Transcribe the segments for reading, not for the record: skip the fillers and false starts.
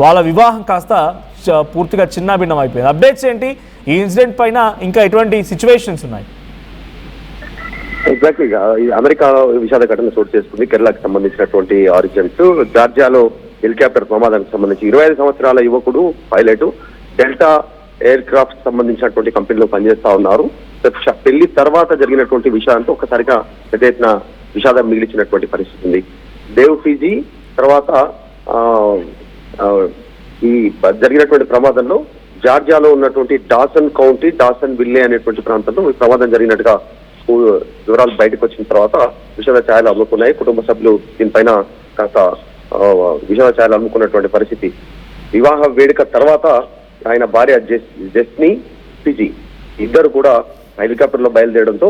వాళ్ళ వివాహం కాస్త పూర్తిగా చిన్నాభిన్నం అయిపోయింది. అప్డేట్స్ ఏంటి ఈ ఇన్సిడెంట్ పైన, ఇంకా ఎటువంటి సిచ్యువేషన్స్ ఉన్నాయి? ఎగ్జాక్ట్లీగా అమెరికా విషాద ఘటన చోటు చేసుకుంది. కేరళకు సంబంధించినటువంటి ఆరిజిన్స్. జార్జియాలో హెలికాప్టర్ ప్రమాదానికి సంబంధించి 25 సంవత్సరాల యువకుడు పైలట్ డెల్టా ఎయిర్ క్రాఫ్ట్ సంబంధించినటువంటి కంపెనీలో పనిచేస్తా ఉన్నారు. పెళ్లి తర్వాత జరిగినటువంటి విషయాలతో ఒక్కసారిగా పెద్ద ఎత్తున విషాదం మిగిలిచినటువంటి పరిస్థితి ఉంది. దేవ్ ఫిజీ తర్వాత ఈ జరిగినటువంటి ప్రమాదంలో జార్జియాలో ఉన్నటువంటి డాసన్ కౌంటీ, డాసన్ విల్లే అనేటువంటి ప్రాంతంలో ఈ ప్రమాదం జరిగినట్టుగా వివరాలు బయటకు వచ్చిన తర్వాత విషాద ఛాయలు అమ్ముకున్నాయి. కుటుంబ సభ్యులు దీనిపైన కాస్త విషాద ఛాయలు అమ్ముకున్నటువంటి పరిస్థితి. వివాహ వేడుక తర్వాత ఆయన భార్య జెస్నీ ఫిజీ ఇద్దరు కూడా హెలికాప్టర్ లో బయలుదేరడంతో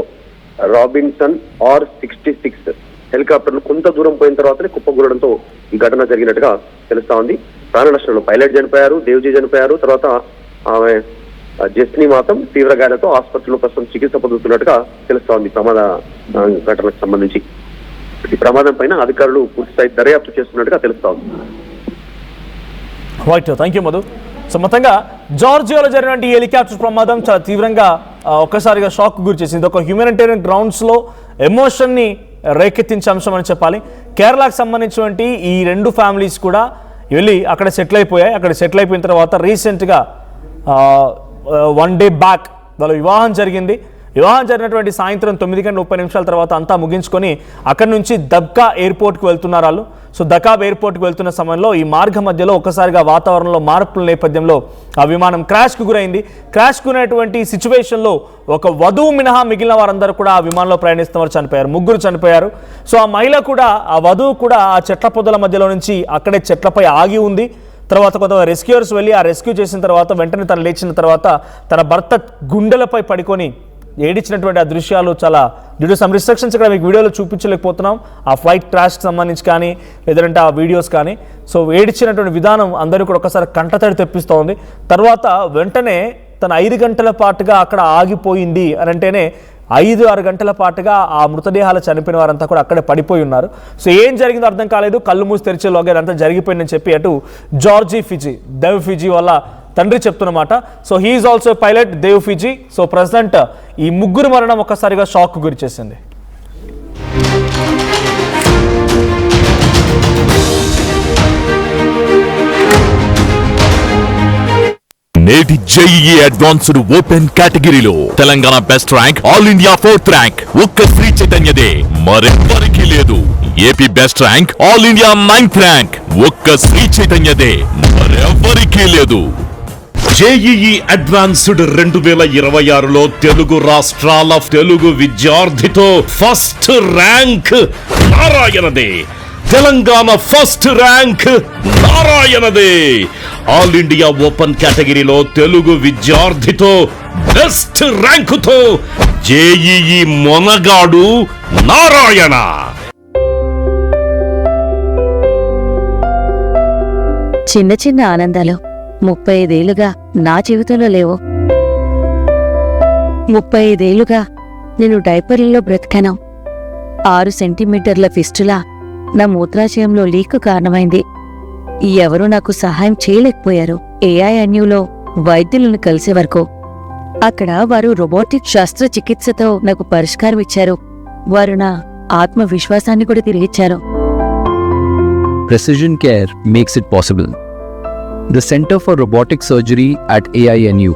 రాబిన్సన్ R-66 హెలికాప్టర్ కొంత దూరం పోయిన తర్వాతనే కుప్పగూడడంతో ఈ ఘటన జరిగినట్టుగా తెలుస్తా ఉంది. ప్రాణ నష్టంలో పైలట్ చనిపోయారు, దేవ్జీ చనిపోయారు. తర్వాత ఆమె జెస్నీ మాత్రం తీవ్ర గాయాలతో ఆసుపత్రిలో ప్రస్తుతం చికిత్స పొందుతున్నట్టుగా తెలుస్తా ఉంది. ప్రమాద ఘటనకు సంబంధించి ఈ ప్రమాదం పైన అధికారులు పూర్తిస్థాయి దర్యాప్తు చేస్తున్నట్టుగా తెలుస్తా ఉంది. Thank you Madhu. సో మొత్తంగా జార్జియాలో జరిగినటువంటి ఈ హెలికాప్టర్ ప్రమాదం చాలా తీవ్రంగా ఒక్కసారిగా షాక్ గురి చేసింది. ఒక హ్యూమానిటేరియన్ గ్రౌండ్స్లో ఎమోషన్ని రేకెత్తించే అంశం అని చెప్పాలి. కేరళకు సంబంధించినటువంటి ఈ రెండు ఫ్యామిలీస్ కూడా వెళ్ళి అక్కడ సెటిల్ అయిపోయాయి. అక్కడ సెటిల్ అయిపోయిన తర్వాత రీసెంట్గా 1 డే బ్యాక్ వాళ్ళ వివాహం జరిగింది. వివాహం జరిగినటువంటి సాయంత్రం 9:30 తర్వాత అంతా ముగించుకొని అక్కడి నుంచి దబ్కా ఎయిర్పోర్ట్కి వెళ్తున్నారు వాళ్ళు. సో దకాబ్ ఎయిర్పోర్ట్కి వెళ్తున్న సమయంలో ఈ మార్గ మధ్యలో ఒక్కసారిగా వాతావరణంలో మార్పుల నేపథ్యంలో ఆ విమానం క్రాష్కు గురైంది. క్రాష్ గురైనటువంటి సిచ్యువేషన్లో ఒక వధువు మినహా మిగిలిన వారందరూ కూడా ఆ విమానంలో ప్రయాణిస్తున్న వారు చనిపోయారు. 3 చనిపోయారు. సో ఆ మహిళ కూడా, ఆ వధువు కూడా ఆ చెట్ల పొదల మధ్యలో నుంచి అక్కడే చెట్లపై ఆగి ఉంది. తర్వాత కొంత రెస్క్యూర్స్ వెళ్ళి ఆ రెస్క్యూ చేసిన తర్వాత వెంటనే తను లేచిన తర్వాత తన భర్త గుండెలపై పడుకొని ఏడిచినటువంటి ఆ దృశ్యాలు చాలా డ్యూ టు సమ్ రిస్ట్రిక్షన్స్ ఇక్కడ మీకు వీడియోలో చూపించలేకపోతున్నాం. ఆ ఫ్లైట్ క్రాష్కి సంబంధించి కానీ లేదంటే ఆ వీడియోస్ కానీ. సో ఏడిచినటువంటి విధానం అందరూ కూడా ఒకసారి కంటతడి తెప్పిస్తూ ఉంది. తర్వాత వెంటనే తన 5 గంటల పాటుగా అక్కడ ఆగిపోయింది అని అంటేనే 5-6 గంటల పాటుగా ఆ మృతదేహాలు చనిపోయిన వారంతా కూడా అక్కడే పడిపోయి ఉన్నారు. సో ఏం జరిగిందో అర్థం కాలేదు. కళ్ళు మూసి తెరిచేలోగా ఇదంతా జరిగిపోయిందని చెప్పి అటు దేవ్ ఫిజీ వాళ్ళ తండ్రి చెప్తున్నమాట. So he is also pilot Dev Fiji. So present ఈ 3 మరణం ఒక్కసారిగా షాక్ గురి చేసింది. నేటి జేఈఈ అడ్వాన్స్డ్ ఓపెన్ కేటగిరీలో Telangana best rank, all India 4th rank ఒక్క శ్రీ చైతన్యదే, మరెవ్వరికీ లేదు. AP best rank, all India 9th rank ఒక్క శ్రీ చైతన్యదే, మరెవ్వరికీ లేదు. జేఈఈ అడ్వాన్స్డ్ 2026లో తెలుగు రాష్ట్రాల తెలుగు విద్యార్థితో ఫస్ట్ ర్యాంక్ నారాయణదే. తెలంగాణ ఫస్ట్ ర్యాంక్ నారాయణదే. ఆల్ ఇండియా ఓపెన్ కేటగిరీలో తెలుగు విద్యార్థితో బెస్ట్ ర్యాంకుతో జేఈఈ మొనగాడు నారాయణ. చిన్న చిన్న ఆనందాలు 35 ఏళ్లుగా నా జీవితంలో లేవు. 35 ఏళ్లుగా నేను డైపర్లలో బ్రతికాను. 6 సెంటీమీటర్ల ఫిస్టులా నా మూత్రాశయంలో లీక్ కారణమైంది. ఎవరూ నాకు సహాయం చేయలేకపోయారు. AINUలో వైద్యులను కలిసే వరకు. అక్కడ వారు రోబోటిక్ శస్త్రచికిత్సతో నాకు పరిష్కారం ఇచ్చారు. వారు నా ఆత్మవిశ్వాసాన్ని కూడా తిరిగిచ్చారు. Precision care makes it possible. The Center for Robotic Surgery at AINU